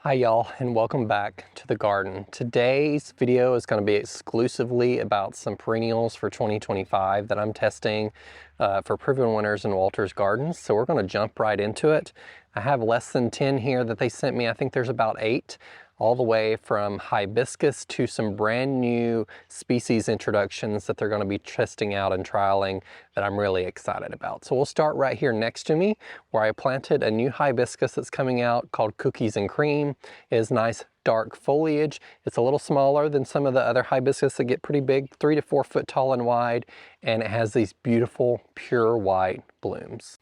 Hi y'all, and welcome back to the garden. Today's video is going to be exclusively about some perennials for 2025 that I'm testing for proven winners in Walter's Gardens. So we're going to jump right into it. I have less than 10 here that they sent me. I think there's about 8, all the way from hibiscus to some brand new species introductions that they're going to be testing out and trialing that I'm really excited about. So we'll start right here next to me where I planted a new hibiscus that's coming out called Cookies and Cream. It has nice dark foliage. It's a little smaller than some of the other hibiscus that get pretty big, 3 to 4 foot tall and wide, and it has these beautiful pure white blooms.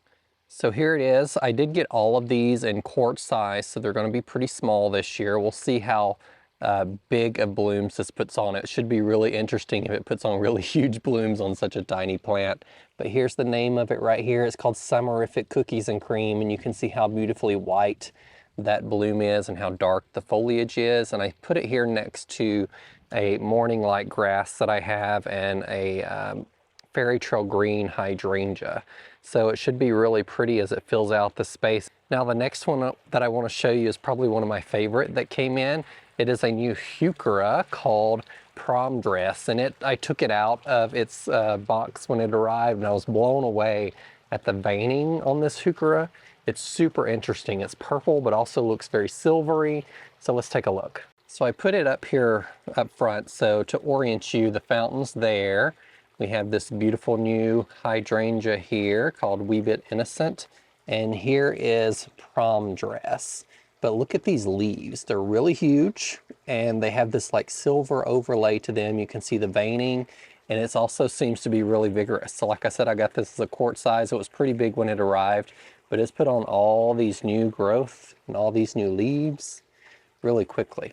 So here it is. I did get all of these in quart size, so they're going to be pretty small this year. We'll see how big of blooms this puts on. It should be really interesting if it puts on really huge blooms on such a tiny plant. But here's the name of it right here. It's called Summerific Cookies and Cream, and you can see how beautifully white that bloom is and how dark the foliage is. And I put it here next to a morning light grass that I have and a fairy trail green hydrangea. So it should be really pretty as it fills out the space. Now the next one that I want to show you is probably one of my favorite that came in. It is a new Heuchera called Prom dress, and I took it out of its box when it arrived, and I was blown away at the veining on this Heuchera. It's super interesting. It's purple but also looks very silvery. So let's take a look. So I put it up here up front, so to orient you, the fountain's there. We have this beautiful new hydrangea here called 𝗖𝗢𝗗𝗘𝗢, and here is Prom dress. But look at these leaves. They're really huge, and they have this like silver overlay to them. You can see the veining, and it also seems to be really vigorous. So like I said, I got this as a quart size. It was pretty big when it arrived, but it's put on all these new growth and all these new leaves really quickly.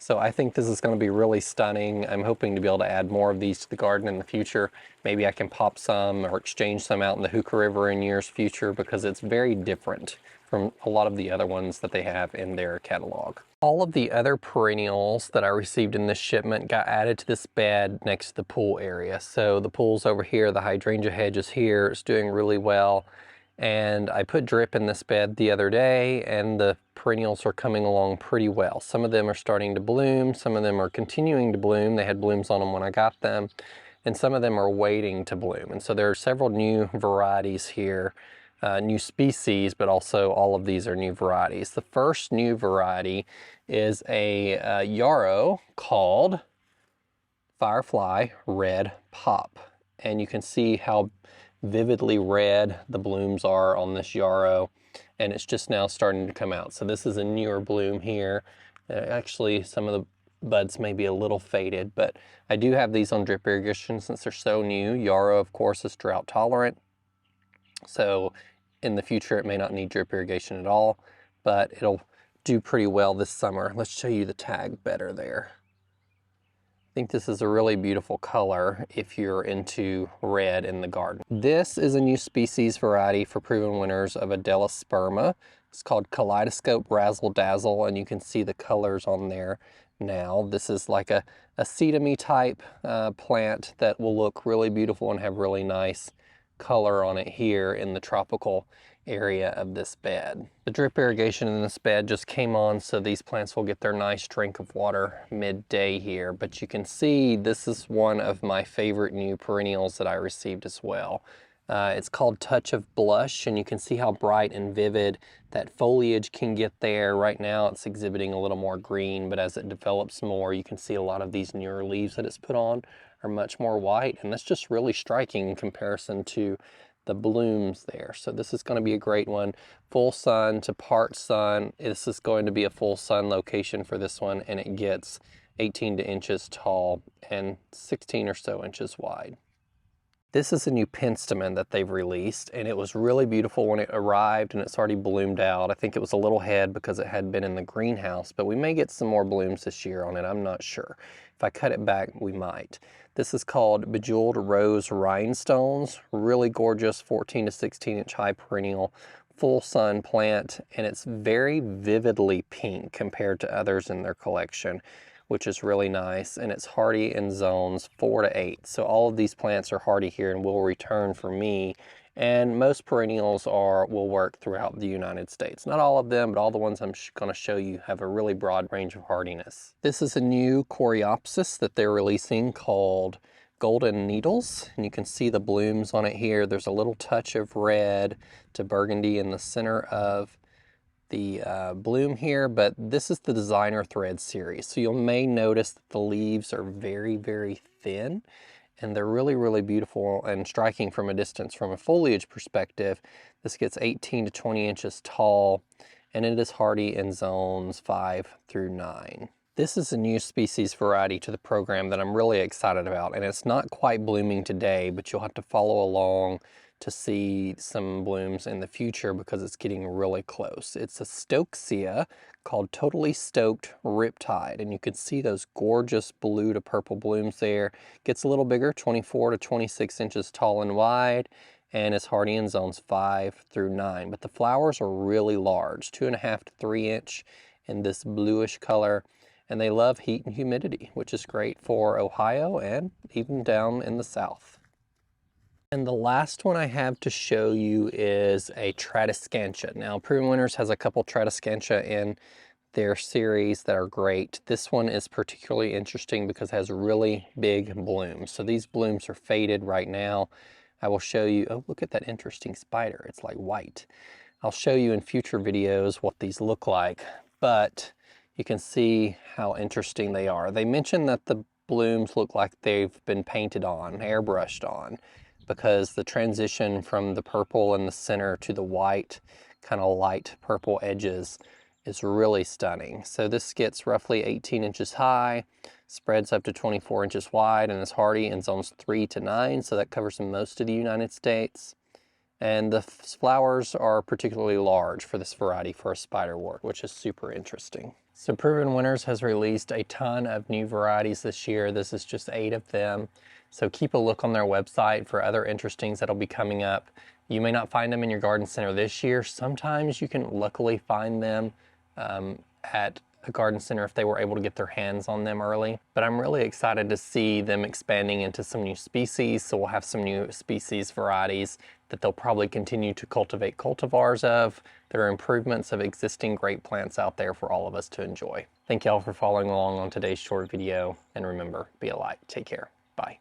So I think this is going to be really stunning. I'm hoping to be able to add more of these to the garden in the future. Maybe I can pop some or exchange some out in the Heuchera River in years future, because it's very different from a lot of the other ones that they have in their catalog. All of the other perennials that I received in this shipment got added to this bed next to the pool area. So the pool's over here, the hydrangea hedge is here, it's doing really well. And I put drip in this bed the other day, and the perennials are coming along pretty well. Some of them are starting to bloom, some of them are continuing to bloom. They had blooms on them when I got them, and some of them are waiting to bloom. And so there are several new varieties here, new species, but also all of these are new varieties. The first new variety is a yarrow called Firefly Red Pop. And you can see how vividly red the blooms are on this yarrow, and it's just now starting to come out. So this is a newer bloom here. Actually, some of the buds may be a little faded, but I do have these on drip irrigation since they're so new. Yarrow, of course, is drought tolerant, so in the future it may not need drip irrigation at all, but it'll do pretty well this summer. Let's show you the tag better there. I think this is a really beautiful color if you're into red in the garden. This is a new species variety for proven winners of 𝗍𝗟𝗏𝗧𝗦. It's called Kaleidoscope, Razzle, Dazzle, and you can see the colors on there now. This is like a 𝗬𝗟𝗏𝗍𝗕 type plant that will look really beautiful and have really nice color on it here in the tropical area of this bed. The drip irrigation in this bed just came on, so these plants will get their nice drink of water midday here. But you can see this is one of my favorite new perennials that I received as well. It's called Touch of Blush, and you can see how bright and vivid that foliage can get there. Right now it's exhibiting a little more green, but as it develops more, you can see a lot of these newer leaves that it's put on are much more white, and that's just really striking in comparison to the blooms there. So this is going to be a great one. Full sun to part sun. This is going to be a full sun location for this one, and it gets 18 inches tall and 16 or so inches wide. This is a new penstemon that they've released, and it was really beautiful when it arrived, and it's already bloomed out. I think it was a little head because it had been in the greenhouse, but we may get some more blooms this year on it. I'm not sure. If I cut it back, we might. This is called Bejeweled Rose Rhinestones. Really gorgeous 14 to 16 inch high perennial, full sun plant, and it's very vividly pink compared to others in their collection, which is really nice, and it's hardy in zones 4 to 8. So all of these plants are hardy here and will return for me And most perennials will work throughout the United States. Not all of them, but all the ones I'm going to show you have a really broad range of hardiness. This is a new Coreopsis that they're releasing called Golden Needles, and you can see the blooms on it here. There's a little touch of red to burgundy in the center of the bloom here, but this is the designer thread series. So you may notice that the leaves are very, very thin, and they're really, really beautiful and striking from a distance. From a foliage perspective, this gets 18 to 20 inches tall, and it is hardy in zones 5 through 9. This is a new species variety to the program that I'm really excited about, and it's not quite blooming today, but you'll have to follow along to see some blooms in the future because it's getting really close. It's a Stokesia called Totally Stoked Riptide, and you can see those gorgeous blue to purple blooms there. Gets a little bigger, 24 to 26 inches tall and wide, and is hardy in zones 5 through 9. But the flowers are really large, 2.5 to 3 inch in this bluish color, and they love heat and humidity, which is great for Ohio and even down in the South. And the last one I have to show you is a Tradescantia. Now, Proven Winners has a couple Tradescantia in their series that are great. This one is particularly interesting because it has really big blooms. So these blooms are faded right now. I will show you, oh, look at that interesting spider. It's like white. I'll show you in future videos what these look like, but you can see how interesting they are. They mentioned that the blooms look like they've been painted on, airbrushed on, because the transition from the purple in the center to the white, kind of light purple edges is really stunning. So this gets roughly 18 inches high, spreads up to 24 inches wide, and is hardy in zones 3 to 9, so that covers most of the United States. And the flowers are particularly large for this variety for a spiderwort, which is super interesting. So Proven Winners has released a ton of new varieties this year. This is just 8 of them. So keep a look on their website for other interestings that'll be coming up. You may not find them in your garden center this year. Sometimes you can luckily find them at a garden center if they were able to get their hands on them early. But I'm really excited to see them expanding into some new species. So we'll have some new species varieties that they'll probably continue to cultivate cultivars of. There are improvements of existing great plants out there for all of us to enjoy. Thank y'all for following along on today's short video. And remember, be a light. Take care. Bye.